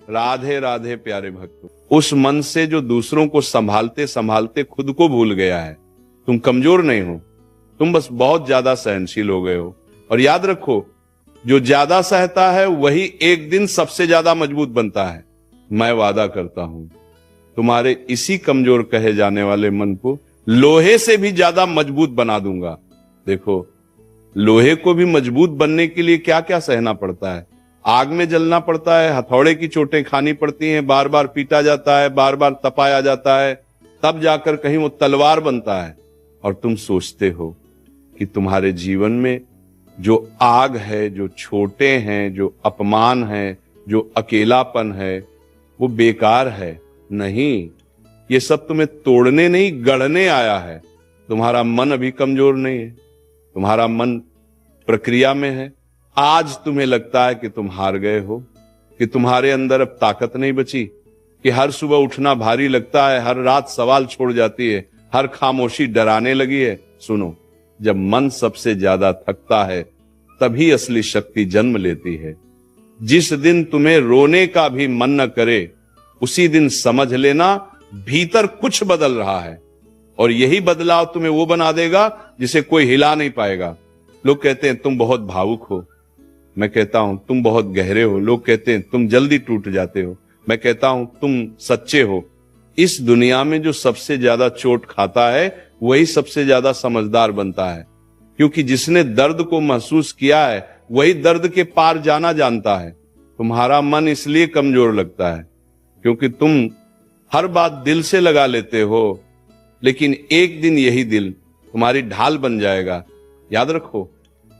राधे राधे प्यारे भक्तों। उस मन से जो दूसरों को संभालते संभालते खुद को भूल गया है। तुम कमजोर नहीं हो, तुम बस बहुत ज्यादा सहनशील हो गए हो। और याद रखो, जो ज्यादा सहता है वही एक दिन सबसे ज्यादा मजबूत बनता है। मैं वादा करता हूं, तुम्हारे इसी कमजोर कहे जाने वाले मन को लोहे से भी ज्यादा मजबूत बना दूंगा। देखो, लोहे को भी मजबूत बनने के लिए क्या क्या सहना पड़ता है। आग में जलना पड़ता है, हथौड़े की चोटें खानी पड़ती हैं, बार बार पीटा जाता है, बार बार तपाया जाता है, तब जाकर कहीं वो तलवार बनता है। और तुम सोचते हो कि तुम्हारे जीवन में जो आग है, जो छोटे हैं, जो अपमान है, जो अकेलापन है, वो बेकार है। नहीं, ये सब तुम्हें तोड़ने नहीं, गढ़ने आया है। तुम्हारा मन अभी कमजोर नहीं है, तुम्हारा मन प्रक्रिया में है। आज तुम्हें लगता है कि तुम हार गए हो, कि तुम्हारे अंदर अब ताकत नहीं बची, कि हर सुबह उठना भारी लगता है, हर रात सवाल छोड़ जाती है, हर खामोशी डराने लगी है। सुनो, जब मन सबसे ज्यादा थकता है तभी असली शक्ति जन्म लेती है। जिस दिन तुम्हें रोने का भी मन न करे, उसी दिन समझ लेना भीतर कुछ बदल रहा है। और यही बदलाव तुम्हें वो बना देगा जिसे कोई हिला नहीं पाएगा। लोग कहते हैं तुम बहुत भावुक हो, मैं कहता हूं तुम बहुत गहरे हो। लोग कहते हैं तुम जल्दी टूट जाते हो, मैं कहता हूं तुम सच्चे हो। इस दुनिया में जो सबसे ज्यादा चोट खाता है वही सबसे ज्यादा समझदार बनता है, क्योंकि जिसने दर्द को महसूस किया है वही दर्द के पार जाना जानता है। तुम्हारा मन इसलिए कमजोर लगता है क्योंकि तुम हर बात दिल से लगा लेते हो, लेकिन एक दिन यही दिल तुम्हारी ढाल बन जाएगा। याद रखो,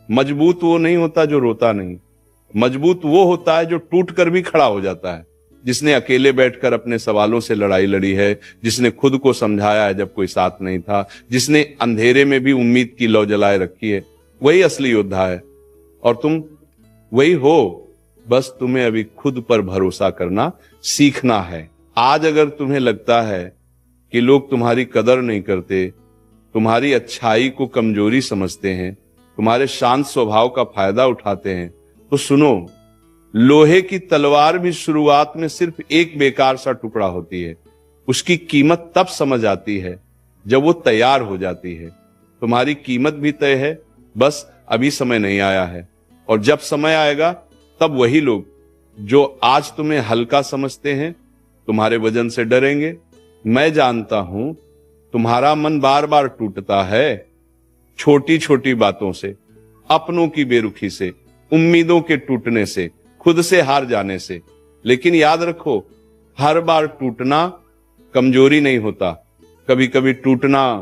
मजबूत वो नहीं होता जो रोता नहीं, मजबूत वो होता है जो टूट कर भी खड़ा हो जाता है। जिसने अकेले बैठकर अपने सवालों से लड़ाई लड़ी है, जिसने खुद को समझाया है जब कोई साथ नहीं था, जिसने अंधेरे में भी उम्मीद की लौ जलाए रखी है, वही असली योद्धा है। और तुम वही हो, बस तुम्हें अभी खुद पर भरोसा करना सीखना है। आज अगर तुम्हें लगता है कि लोग तुम्हारी कदर नहीं करते, तुम्हारी अच्छाई को कमजोरी समझते हैं, तुम्हारे शांत स्वभाव का फायदा उठाते हैं, तो सुनो, लोहे की तलवार भी शुरुआत में सिर्फ एक बेकार सा टुकड़ा होती है। उसकी कीमत तब समझ आती है जब वो तैयार हो जाती है। तुम्हारी कीमत भी तय है, बस अभी समय नहीं आया है। और जब समय आएगा तब वही लोग जो आज तुम्हें हल्का समझते हैं तुम्हारे वजन से डरेंगे। मैं जानता हूं तुम्हारा मन बार बार टूटता है, छोटी छोटी बातों से, अपनों की बेरुखी से, उम्मीदों के टूटने से, खुद से हार जाने से। लेकिन याद रखो, हर बार टूटना कमजोरी नहीं होता। कभी कभी टूटना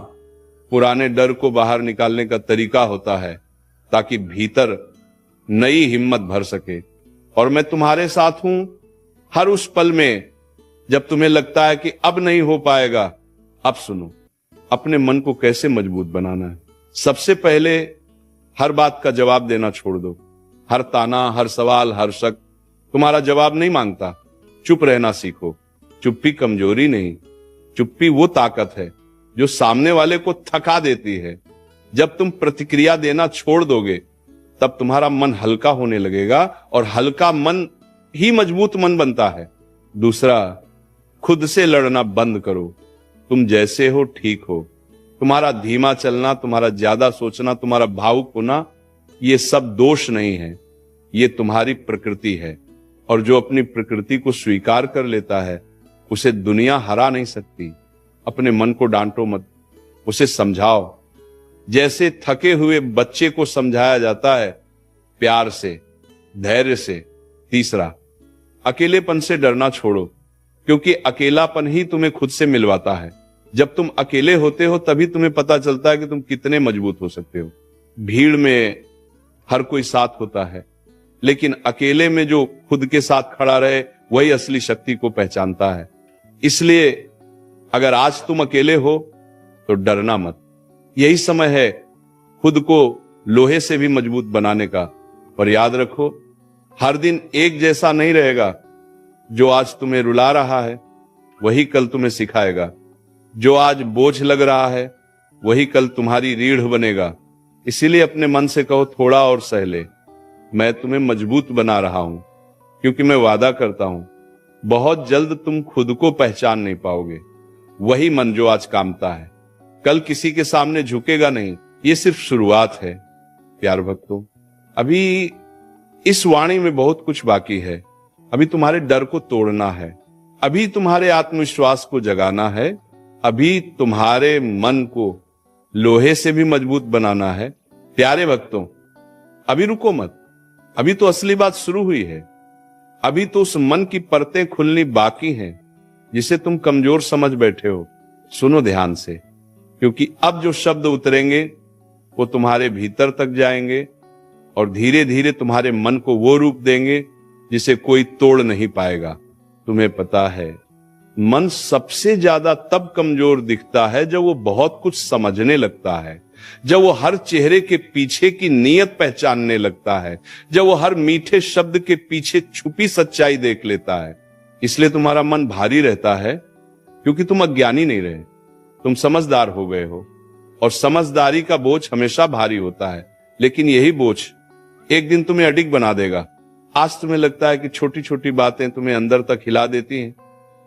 पुराने डर को बाहर निकालने का तरीका होता है, ताकि भीतर नई हिम्मत भर सके। और मैं तुम्हारे साथ हूं हर उस पल में जब तुम्हें लगता है कि अब नहीं हो पाएगा। अब सुनो, अपने मन को कैसे मजबूत बनाना है। सबसे पहले हर बात का जवाब देना छोड़ दो। हर ताना, हर सवाल, हर शक तुम्हारा जवाब नहीं मांगता। चुप रहना सीखो। चुप्पी कमजोरी नहीं, चुप्पी वो ताकत है जो सामने वाले को थका देती है। जब तुम प्रतिक्रिया देना छोड़ दोगे तब तुम्हारा मन हल्का होने लगेगा, और हल्का मन ही मजबूत मन बनता है। दूसरा, खुद से लड़ना बंद करो। तुम जैसे हो ठीक हो। तुम्हारा धीमा चलना, तुम्हारा ज्यादा सोचना, तुम्हारा भावुक होना, ये सब दोष नहीं है, ये तुम्हारी प्रकृति है। और जो अपनी प्रकृति को स्वीकार कर लेता है उसे दुनिया हरा नहीं सकती। अपने मन को डांटो मत, उसे समझाओ, जैसे थके हुए बच्चे को समझाया जाता है, प्यार से, धैर्य से। तीसरा, अकेलेपन से डरना छोड़ो, क्योंकि अकेलापन ही तुम्हें खुद से मिलवाता है। जब तुम अकेले होते हो तभी तुम्हें पता चलता है कि तुम कितने मजबूत हो सकते हो। भीड़ में हर कोई साथ होता है, लेकिन अकेले में जो खुद के साथ खड़ा रहे वही असली शक्ति को पहचानता है। इसलिए अगर आज तुम अकेले हो तो डरना मत। यही समय है खुद को लोहे से भी मजबूत बनाने का। और याद रखो, हर दिन एक जैसा नहीं रहेगा। जो आज तुम्हें रुला रहा है वही कल तुम्हें सिखाएगा। जो आज बोझ लग रहा है वही कल तुम्हारी रीढ़ बनेगा। इसीलिए अपने मन से कहो, थोड़ा और सह ले, मैं तुम्हें मजबूत बना रहा हूं। क्योंकि मैं वादा करता हूं, बहुत जल्द तुम खुद को पहचान नहीं पाओगे। वही मन जो आज कामता है कल किसी के सामने झुकेगा नहीं। ये सिर्फ शुरुआत है प्यारे भक्तों। अभी इस वाणी में बहुत कुछ बाकी है। अभी तुम्हारे डर को तोड़ना है, अभी तुम्हारे आत्मविश्वास को जगाना है, अभी तुम्हारे मन को लोहे से भी मजबूत बनाना है। प्यारे भक्तों, अभी रुको मत, अभी तो असली बात शुरू हुई है। अभी तो उस मन की परतें खुलनी बाकी हैं जिसे तुम कमजोर समझ बैठे हो। सुनो ध्यान से, क्योंकि अब जो शब्द उतरेंगे वो तुम्हारे भीतर तक जाएंगे और धीरे धीरे तुम्हारे मन को वो रूप देंगे जिसे कोई तोड़ नहीं पाएगा। तुम्हें पता है, मन सबसे ज्यादा तब कमजोर दिखता है जब वो बहुत कुछ समझने लगता है, जब वो हर चेहरे के पीछे की नीयत पहचानने लगता है, जब वो हर मीठे शब्द के पीछे छुपी सच्चाई देख लेता है। इसलिए तुम्हारा मन भारी रहता है, क्योंकि तुम अज्ञानी नहीं रहे, तुम समझदार हो गए हो। और समझदारी का बोझ हमेशा भारी होता है, लेकिन यही बोझ एक दिन तुम्हें अडिग बना देगा। आज तुम्हें लगता है कि छोटी छोटी बातें तुम्हें अंदर तक हिला देती हैं।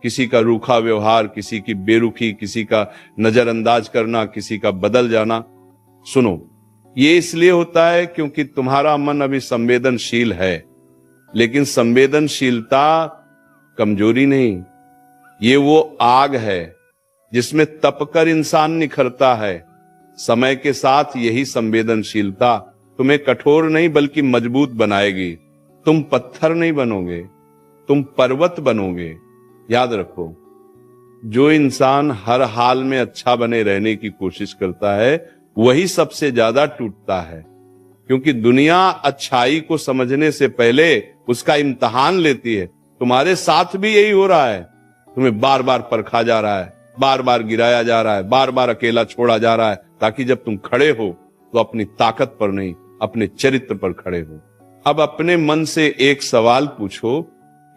किसी का रूखा व्यवहार, किसी की बेरुखी, किसी का नजरअंदाज करना, किसी का बदल जाना। सुनो, ये इसलिए होता है क्योंकि तुम्हारा मन अभी संवेदनशील है, लेकिन संवेदनशीलता कमजोरी नहीं, ये वो आग है जिसमें तपकर इंसान निखरता है। समय के साथ यही संवेदनशीलता तुम्हें कठोर नहीं बल्कि मजबूत बनाएगी। तुम पत्थर नहीं बनोगे, तुम पर्वत बनोगे। याद रखो, जो इंसान हर हाल में अच्छा बने रहने की कोशिश करता है वही सबसे ज्यादा टूटता है, क्योंकि दुनिया अच्छाई को समझने से पहले उसका इम्तिहान लेती है। तुम्हारे साथ भी यही हो रहा है। तुम्हें बार बार परखा जा रहा है, बार बार गिराया जा रहा है, बार बार अकेला छोड़ा जा रहा है, ताकि जब तुम खड़े हो तो अपनी ताकत पर नहीं, अपने चरित्र पर खड़े हो। अब अपने मन से एक सवाल पूछो,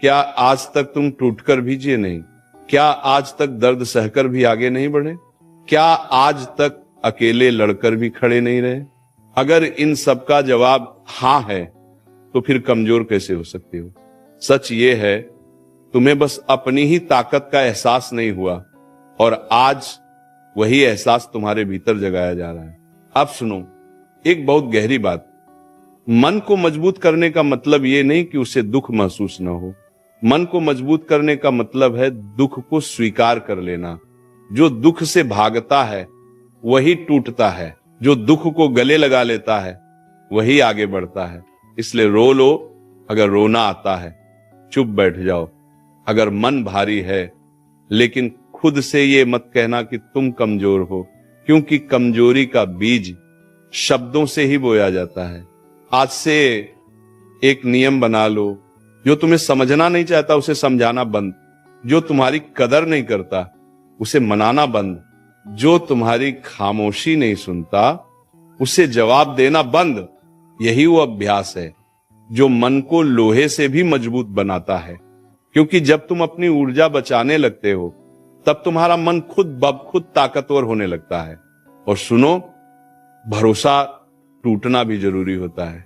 क्या आज तक तुम टूटकर भी जिए नहीं? क्या आज तक दर्द सहकर भी आगे नहीं बढ़े? क्या आज तक अकेले लड़कर भी खड़े नहीं रहे? अगर इन सब का जवाब हां है, तो फिर कमजोर कैसे हो सकते हो? सच ये है, तुम्हें बस अपनी ही ताकत का एहसास नहीं हुआ, और आज वही एहसास तुम्हारे भीतर जगाया जा रहा है। अब सुनो एक बहुत गहरी बात। मन को मजबूत करने का मतलब ये नहीं कि उसे दुख महसूस न हो। मन को मजबूत करने का मतलब है दुख को स्वीकार कर लेना। जो दुख से भागता है वही टूटता है, जो दुख को गले लगा लेता है वही आगे बढ़ता है। इसलिए रो लो अगर रोना आता है, चुप बैठ जाओ अगर मन भारी है, लेकिन खुद से ये मत कहना कि तुम कमजोर हो, क्योंकि कमजोरी का बीज शब्दों से ही बोया जाता है। आज से एक नियम बना लो, जो तुम्हें समझना नहीं चाहता उसे समझाना बंद, जो तुम्हारी कदर नहीं करता उसे मनाना बंद, जो तुम्हारी खामोशी नहीं सुनता उसे जवाब देना बंद। यही वो अभ्यास है जो मन को लोहे से भी मजबूत बनाता है, क्योंकि जब तुम अपनी ऊर्जा बचाने लगते हो तब तुम्हारा मन खुद ब खुद ताकतवर होने लगता है। और सुनो, भरोसा टूटना भी जरूरी होता है,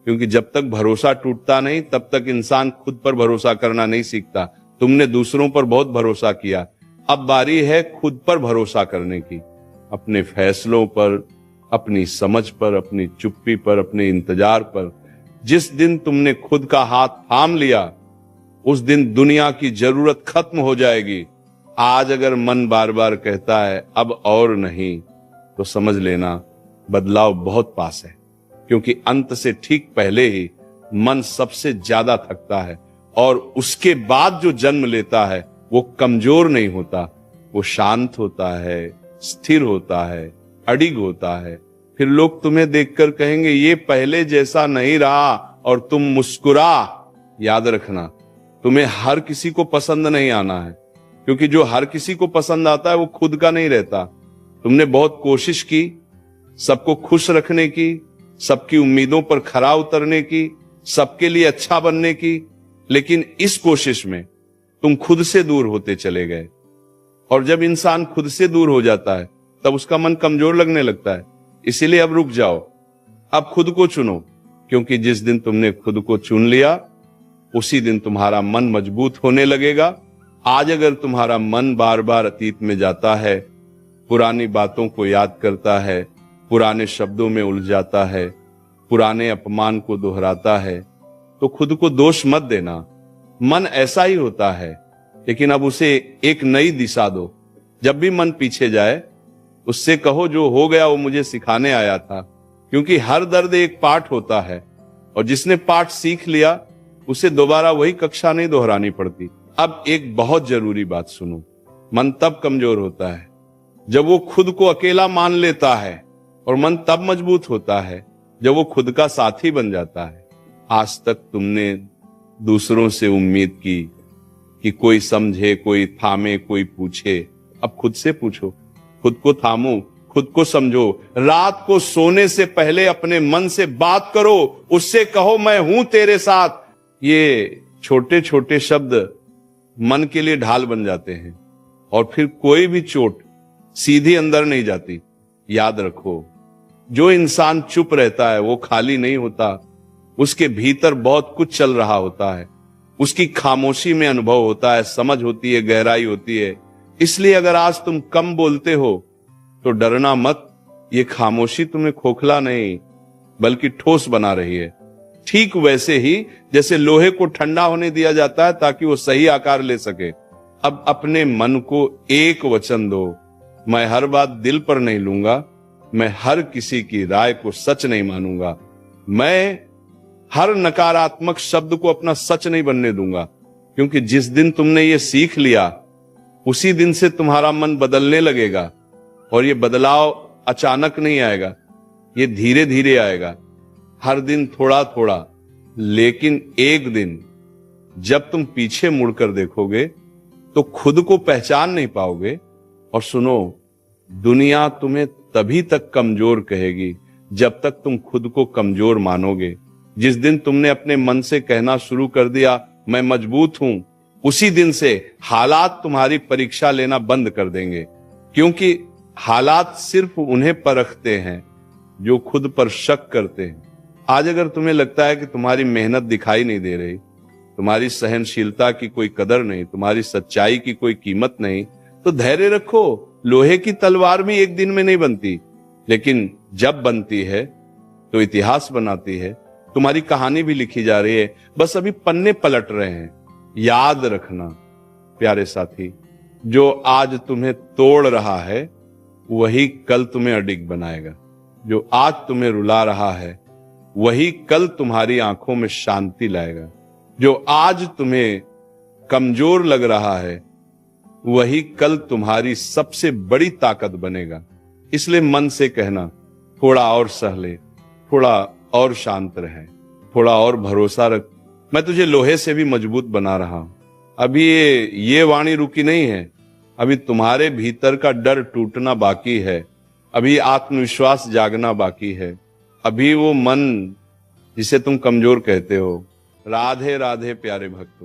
क्योंकि जब तक भरोसा टूटता नहीं तब तक इंसान खुद पर भरोसा करना नहीं सीखता। तुमने दूसरों पर बहुत भरोसा किया, अब बारी है खुद पर भरोसा करने की, अपने फैसलों पर, अपनी समझ पर, अपनी चुप्पी पर, अपने इंतजार पर। जिस दिन तुमने खुद का हाथ थाम लिया उस दिन दुनिया की जरूरत खत्म हो जाएगी। आज अगर मन बार बार कहता है अब और नहीं, तो समझ लेना बदलाव बहुत पास है, क्योंकि अंत से ठीक पहले ही मन सबसे ज्यादा थकता है, और उसके बाद जो जन्म लेता है वो कमजोर नहीं होता, वो शांत होता है, स्थिर होता है, अडिग होता है। फिर लोग तुम्हें देखकर कहेंगे ये पहले जैसा नहीं रहा, और तुम मुस्कुरा। याद रखना, तुम्हें हर किसी को पसंद नहीं आना है, क्योंकि जो हर किसी को पसंद आता है वो खुद का नहीं रहता। तुमने बहुत कोशिश की सबको खुश रखने की, सबकी उम्मीदों पर खरा उतरने की, सबके लिए अच्छा बनने की, लेकिन इस कोशिश में तुम खुद से दूर होते चले गए। और जब इंसान खुद से दूर हो जाता है तब उसका मन कमजोर लगने लगता है। इसीलिए अब रुक जाओ, अब खुद को चुनो, क्योंकि जिस दिन तुमने खुद को चुन लिया उसी दिन तुम्हारा मन मजबूत होने लगेगा। आज अगर तुम्हारा मन बार बार अतीत में जाता है, पुरानी बातों को याद करता है, पुराने शब्दों में उलझ जाता है, पुराने अपमान को दोहराता है, तो खुद को दोष मत देना। मन ऐसा ही होता है, लेकिन अब उसे एक नई दिशा दो। जब भी मन पीछे जाए, उससे कहो जो हो गया वो मुझे सिखाने आया था, क्योंकि हर दर्द एक पाठ होता है और जिसने पाठ सीख लिया उसे दोबारा वही कक्षा नहीं दोहरानी पड़ती। अब एक बहुत जरूरी बात सुनो, मन तब कमजोर होता है जब वो खुद को अकेला मान लेता है, और मन तब मजबूत होता है जब वो खुद का साथी बन जाता है। आज तक तुमने दूसरों से उम्मीद की कि कोई समझे, कोई थामे, कोई पूछे। अब खुद से पूछो, खुद को थामो, खुद को समझो। रात को सोने से पहले अपने मन से बात करो, उससे कहो मैं हूं तेरे साथ। ये छोटे छोटे शब्द मन के लिए ढाल बन जाते हैं और फिर कोई भी चोट सीधी अंदर नहीं जाती। याद रखो, जो इंसान चुप रहता है वो खाली नहीं होता, उसके भीतर बहुत कुछ चल रहा होता है। उसकी खामोशी में अनुभव होता है, समझ होती है, गहराई होती है। इसलिए अगर आज तुम कम बोलते हो तो डरना मत, ये खामोशी तुम्हें खोखला नहीं बल्कि ठोस बना रही है। ठीक वैसे ही जैसे लोहे को ठंडा होने दिया जाता है ताकि वो सही आकार ले सके। अब अपने मन को एक वचन दो, मैं हर बात दिल पर नहीं लूंगा, मैं हर किसी की राय को सच नहीं मानूंगा, मैं हर नकारात्मक शब्द को अपना सच नहीं बनने दूंगा। क्योंकि जिस दिन तुमने ये सीख लिया उसी दिन से तुम्हारा मन बदलने लगेगा, और ये बदलाव अचानक नहीं आएगा, ये धीरे धीरे आएगा, हर दिन थोड़ा थोड़ा। लेकिन एक दिन जब तुम पीछे मुड़कर देखोगे तो खुद को पहचान नहीं पाओगे। और सुनो, दुनिया तुम्हें तभी तक कमजोर कहेगी जब तक तुम खुद को कमजोर मानोगे। जिस दिन तुमने अपने मन से कहना शुरू कर दिया मैं मजबूत हूं, उसी दिन से हालात तुम्हारी परीक्षा लेना बंद कर देंगे। क्योंकि हालात सिर्फ उन्हें परखते हैं जो खुद पर शक करते हैं। आज अगर तुम्हें लगता है कि तुम्हारी मेहनत दिखाई नहीं दे रही, तुम्हारी सहनशीलता की कोई कदर नहीं, तुम्हारी सच्चाई की कोई कीमत नहीं, तो धैर्य रखो। लोहे की तलवार भी एक दिन में नहीं बनती, लेकिन जब बनती है तो इतिहास बनाती है। तुम्हारी कहानी भी लिखी जा रही है, बस अभी पन्ने पलट रहे हैं। याद रखना प्यारे साथी, जो आज तुम्हें तोड़ रहा है वही कल तुम्हें अडिग बनाएगा। जो आज तुम्हें रुला रहा है वही कल तुम्हारी आंखों में शांति लाएगा। जो आज तुम्हें कमजोर लग रहा है वही कल तुम्हारी सबसे बड़ी ताकत बनेगा। इसलिए मन से कहना, थोड़ा और सह ले, थोड़ा और शांत रहे, थोड़ा और भरोसा रख, मैं तुझे लोहे से भी मजबूत बना रहा हूं। अभी ये वाणी रुकी नहीं है, अभी तुम्हारे भीतर का डर टूटना बाकी है, अभी आत्मविश्वास जागना बाकी है, अभी वो मन जिसे तुम कमजोर कहते हो। राधे राधे प्यारे भक्तों।